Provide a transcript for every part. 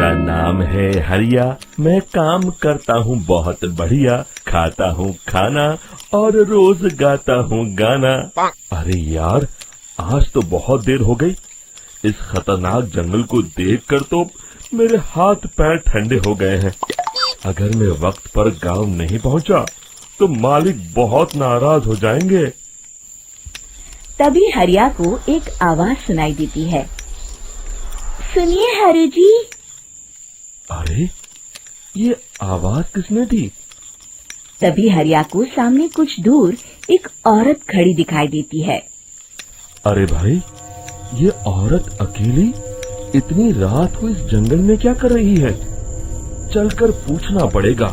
मेरा नाम है हरिया, मैं काम करता हूँ बहुत बढ़िया, खाता हूँ खाना और रोज गाता हूँ गाना। अरे यार, आज तो बहुत देर हो गई। इस खतरनाक जंगल को देखकर तो मेरे हाथ पैर ठंडे हो गए हैं। अगर मैं वक्त पर गांव नहीं पहुंचा तो मालिक बहुत नाराज हो जाएंगे। तभी हरिया को एक आवाज सुनाई देती है। सुनिए हरु जी। अरे, ये आवाज किसने दी? तभी हरिया को सामने कुछ दूर एक औरत खड़ी दिखाई देती है। अरे भाई, ये औरत अकेली इतनी रात को इस जंगल में क्या कर रही है? चलकर पूछना पड़ेगा।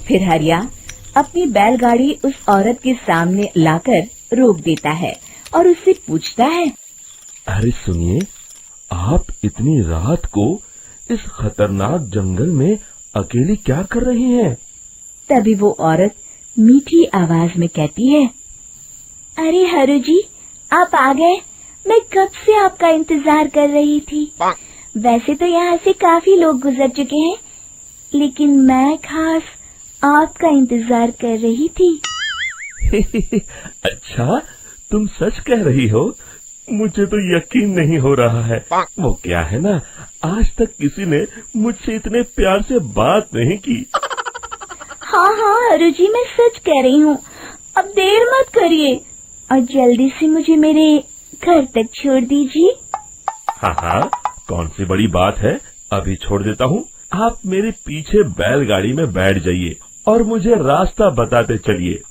फिर हरिया अपनी बैलगाड़ी उस औरत के सामने लाकर रोक देता है और उससे पूछता है। अरे सुनिए, आप इतनी रात को इस खतरनाक जंगल में अकेली क्या कर रही हैं? तभी वो औरत मीठी आवाज में कहती है। अरे हरु जी, आप आ गए। मैं कब से आपका इंतजार कर रही थी। वैसे तो यहाँ से काफी लोग गुजर चुके हैं, लेकिन मैं खास आपका इंतजार कर रही थी। अच्छा, तुम सच कह रही हो? मुझे तो यकीन नहीं हो रहा है। वो क्या है ना, आज तक किसी ने मुझसे इतने प्यार से बात नहीं की। हाँ हाँ हरु जी, मैं सच कह रही हूँ। अब देर मत करिए और जल्दी से मुझे मेरे घर तक छोड़ दीजिए। हाँ हाँ, कौन सी बड़ी बात है, अभी छोड़ देता हूँ। आप मेरे पीछे बैलगाड़ी में बैठ जाइए और मुझे रास्ता बताते चलिए।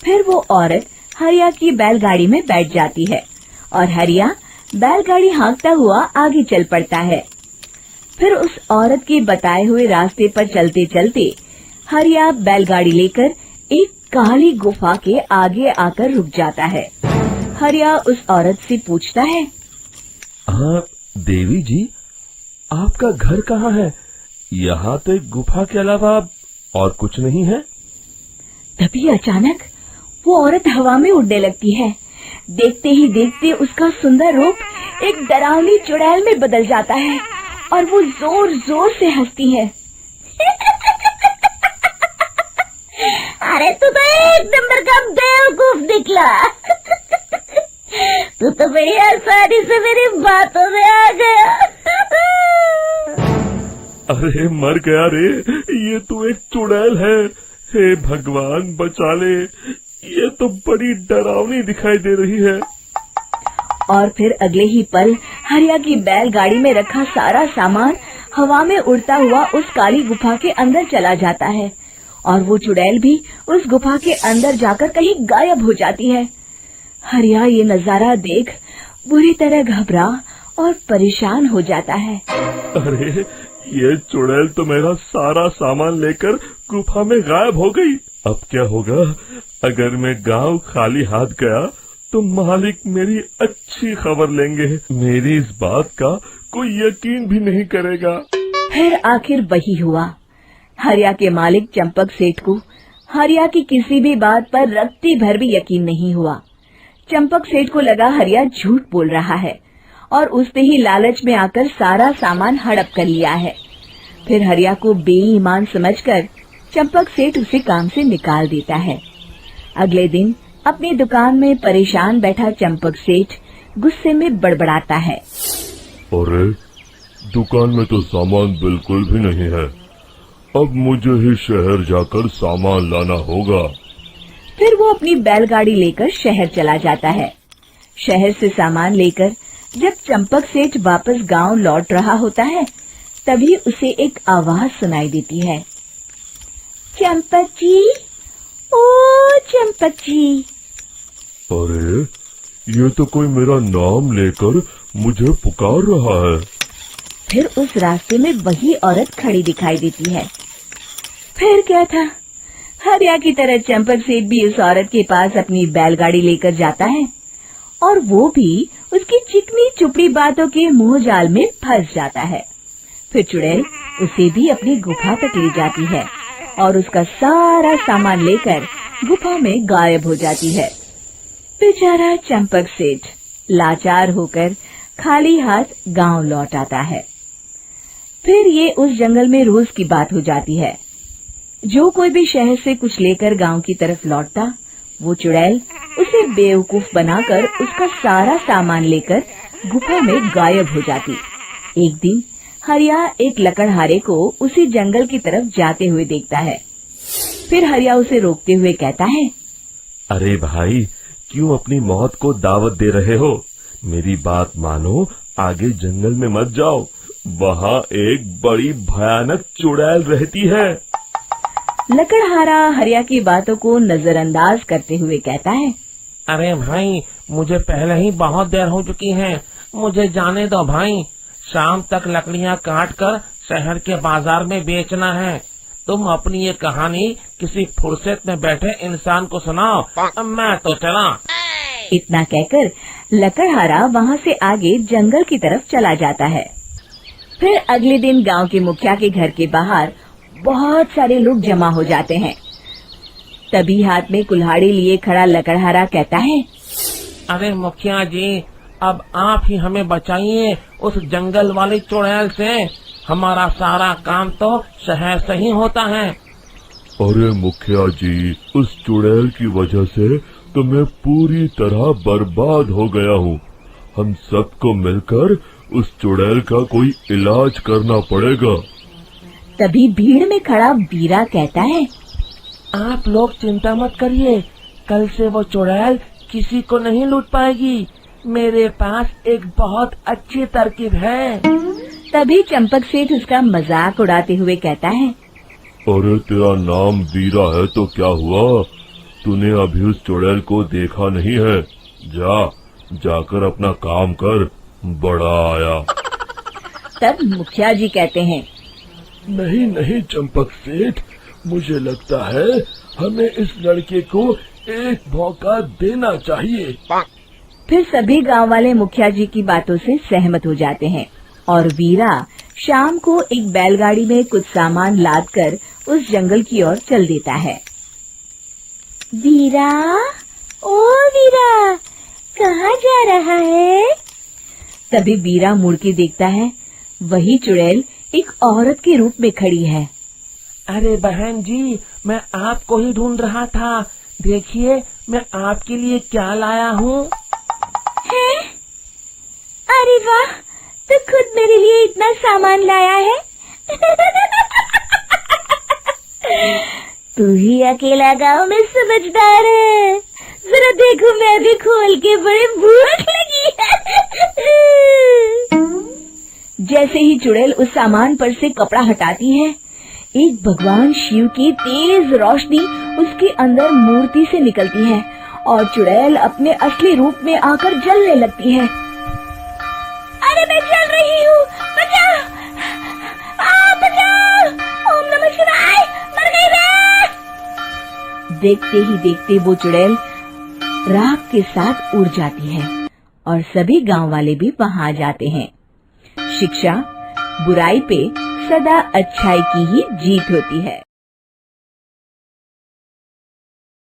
फिर वो औरत हरिया की बैलगाड़ी में बैठ जाती है और हरिया बैलगाड़ी हाँकता हुआ आगे चल पड़ता है। फिर उस औरत के बताए हुए रास्ते पर चलते चलते हरिया बैलगाड़ी लेकर एक काली गुफा के आगे आकर रुक जाता है। हरिया उस औरत से पूछता है। हाँ देवी जी, आपका घर कहाँ है? यहाँ तो एक गुफा के अलावा और कुछ नहीं है। तभी अचानक वो औरत हवा में उड़ने लगती है। देखते ही देखते उसका सुंदर रूप एक डरावनी चुड़ैल में बदल जाता है और वो जोर जोर से हंसती है। अरे तू तो एक नंबर का बेवकूफ निकला। तू तो बड़ी आसानी से मेरी बातों में आ गया। अरे मर गया रे, ये तो एक चुड़ैल है। हे भगवान बचा ले, ये तो बड़ी डरावनी दिखाई दे रही है। और फिर अगले ही पल हरिया की बैलगाड़ी में रखा सारा सामान हवा में उड़ता हुआ उस काली गुफा के अंदर चला जाता है और वो चुड़ैल भी उस गुफा के अंदर जाकर कहीं गायब हो जाती है। हरिया ये नजारा देख बुरी तरह घबरा और परेशान हो जाता है। अरे, ये चुड़ैल तो मेरा सारा सामान लेकर गुफा में गायब हो गई। अब क्या होगा? अगर मैं गांव खाली हाथ गया तो मालिक मेरी अच्छी खबर लेंगे। मेरी इस बात का कोई यकीन भी नहीं करेगा। फिर आखिर वही हुआ। हरिया के मालिक चंपक सेठ को हरिया की किसी भी बात पर रत्ती भर भी यकीन नहीं हुआ। चंपक सेठ को लगा हरिया झूठ बोल रहा है और उसने ही लालच में आकर सारा सामान हड़प कर लिया है। फिर हरिया को बेईमान समझकर चंपक सेठ उसे काम से निकाल देता है। अगले दिन अपनी दुकान में परेशान बैठा चंपक सेठ गुस्से में बड़बड़ाता है। अरे, दुकान में तो सामान बिल्कुल भी नहीं है। अब मुझे ही शहर जाकर सामान लाना होगा। फिर वो अपनी बैलगाड़ी लेकर शहर चला जाता है। शहर से सामान लेकर जब चंपक सेठ वापस गांव लौट रहा होता है, तभी उसे एक आवाज सुनाई देती है। चंपक जी, ओ चंपक जी। अरे, ये तो कोई मेरा नाम लेकर मुझे पुकार रहा है। फिर उस रास्ते में वही औरत खड़ी दिखाई देती है। फिर क्या था, हरिया की तरह चंपक सेठ भी उस औरत के पास अपनी बैलगाड़ी लेकर जाता है और वो भी उसकी चिकनी चुपड़ी बातों के मोह जाल में फंस जाता है। फिर चुड़ैल उसे भी अपनी गुफा तक ले जाती है और उसका सारा सामान लेकर गुफा में गायब हो जाती है। बेचारा चंपक सेठ लाचार होकर खाली हाथ गांव लौट आता है। फिर ये उस जंगल में रोज की बात हो जाती है। जो कोई भी शहर से कुछ लेकर गांव की तरफ लौटता, वो चुड़ैल उसे बेवकूफ बनाकर उसका सारा सामान लेकर गुफा में गायब हो जाती। एक दिन हरिया एक लकड़हारे को उसी जंगल की तरफ जाते हुए देखता है। फिर हरिया उसे रोकते हुए कहता है, अरे भाई, क्यों अपनी मौत को दावत दे रहे हो? मेरी बात मानो, आगे जंगल में मत जाओ, वहाँ एक बड़ी भयानक चुड़ैल रहती है। लकड़हारा हरिया की बातों को नजरअंदाज करते हुए कहता है, अरे भाई, मुझे पहले ही बहुत देर हो चुकी है, मुझे जाने दो भाई। शाम तक लकड़ियाँ काट कर शहर के बाजार में बेचना है। तुम अपनी ये कहानी किसी फुर्सत में बैठे इंसान को सुनाओ, मैं तो चला। इतना कहकर लकड़हारा वहाँ से आगे जंगल की तरफ चला जाता है। फिर अगले दिन गांव के मुखिया के घर के बाहर बहुत सारे लोग जमा हो जाते हैं। तभी हाथ में कुल्हाड़ी लिए खड़ा लकड़हारा कहता है, अरे मुखिया जी, अब आप ही हमें बचाइए उस जंगल वाली चुड़ैल से। हमारा सारा काम तो शहर से ही होता है। अरे मुखिया जी, उस चुड़ैल की वजह से तो मैं पूरी तरह बर्बाद हो गया हूँ। हम सबको मिलकर उस चुड़ैल का कोई इलाज करना पड़ेगा। तभी भीड़ में खड़ा बीरा कहता है, आप लोग चिंता मत करिए, कल से वो चुड़ैल किसी को नहीं लूट पाएगी। मेरे पास एक बहुत अच्छी तरकीब है। तभी चंपक सेठ उसका मजाक उड़ाते हुए कहता है, अरे तेरा नाम बीरा है तो क्या हुआ? तूने अभी उस चुड़ैल को देखा नहीं है? जाकर अपना काम कर, बड़ा आया। तब मुखिया जी कहते हैं, नहीं नहीं चंपक सेठ, मुझे लगता है हमें इस लड़के को एक मौका देना चाहिए। फिर सभी गांव वाले मुखिया जी की बातों से सहमत हो जाते हैं और वीरा शाम को एक बैलगाड़ी में कुछ सामान लादकर उस जंगल की ओर चल देता है। वीरा, ओ वीरा, कहाँ जा रहा है? तभी वीरा मुड़ के देखता है, वही चुड़ैल एक औरत के रूप में खड़ी है। अरे बहन जी, मैं आपको ही ढूंढ रहा था। देखिए, मैं आपके लिए क्या लाया हूँ। अरे वाह, तो खुद मेरे लिए इतना सामान लाया है। तू ही अकेला गांव में समझदार है। जरा देखो, मैं भी खोल के, बड़े भूख लगी है। जैसे ही चुड़ैल उस सामान पर से कपड़ा हटाती है, एक भगवान शिव की तेज रोशनी उसके अंदर मूर्ति से निकलती है और चुड़ैल अपने असली रूप में आकर जलने लगती है। अरे मैं जल रही हूँ, बचाओ! बचाओ! ओम नमः शिवाय! मर गई मैं! देखते ही देखते वो चुड़ैल राख के साथ उड़ जाती है और सभी गांव वाले भी वहां जाते हैं। शिक्षा बुराई पे सदा अच्छाई की ही जीत होती है।